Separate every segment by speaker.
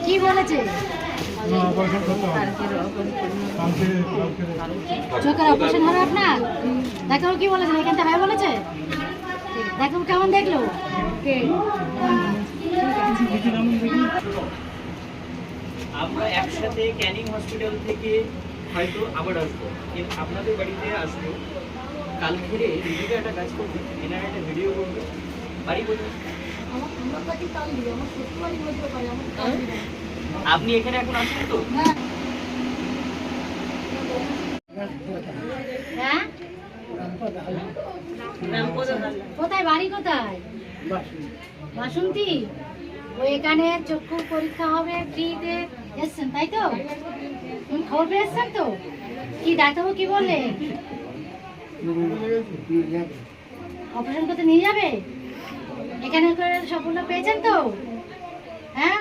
Speaker 1: কি বলেছে? চোখের অপারেশন হবে আপনার? ডাক্তার কি বলেছে? এখান থেকে হয় বলেছে? দেখো কেমন দেখলো?
Speaker 2: আমরা একসাথে ক্যানিং হসপিটাল থেকে হয়তো আবার আসবো, আপনাদের বাড়িতে আসবো। কালকে রিভিউতে একটা কাজ করবে, এনার একটা ভিডিও করবে। বাড়ি কোথায়? আপনি এখানে এখন আসছেন তো?
Speaker 1: হ্যাঁ, কোথায় বাড়ি? কোথায়? বাসন্তী। ওই এখানে চক্ষু পরীক্ষা হবে ফ্রিতে, এসছেন তাই তো? খবর পেয়ে এসছেন তো? কি ডাক্তারবাবু কি বললে? অপারেশন করতে নিয়ে যাবে? এখানে করে সাফল্য পেয়েছেন তো? হ্যাঁ,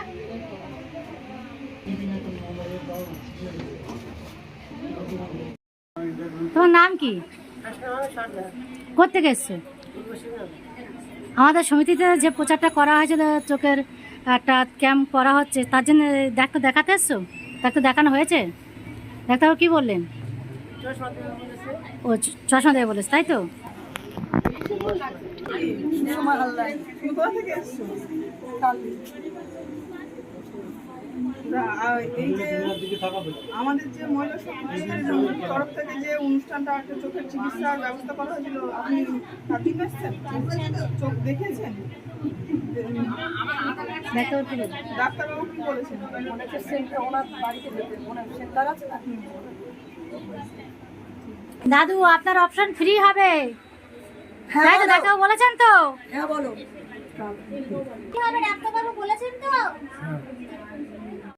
Speaker 1: তোমার নাম কি? কোত্থেকে এসছো? আমাদের সমিতিতে যে প্রচারটা করা হয়েছিল, চোখের একটা ক্যাম্প করা হচ্ছে, তার জন্য ডাক্তার দেখাতে এসছো? ডাক্তার দেখানো হয়েছে? ডাক্তারবাবু কি বললেন? ও চশমা দেবে বলেছে তাই তো?
Speaker 3: এই যে আমাদের যে মহিলা শক্তির তরফ থেকে যে অনুষ্ঠানটা একটা চোখের চিকিৎসার ব্যবস্থা করা হয়েছিল, আপনি তার দিন এসছেন? চোখ দেখেছেন? ডাক্তারবাবু কি বলেছেন? ওনার বাড়িতে সেন্টার আছে না?
Speaker 1: দাদু, আপনার অপশন ফ্রি হবে তাই তো? ডাক্তারবাবু বলেছেন তো?
Speaker 3: হ্যাঁ বলো।
Speaker 1: কি হবে? ডাক্তারবাবু বলেছেন তো?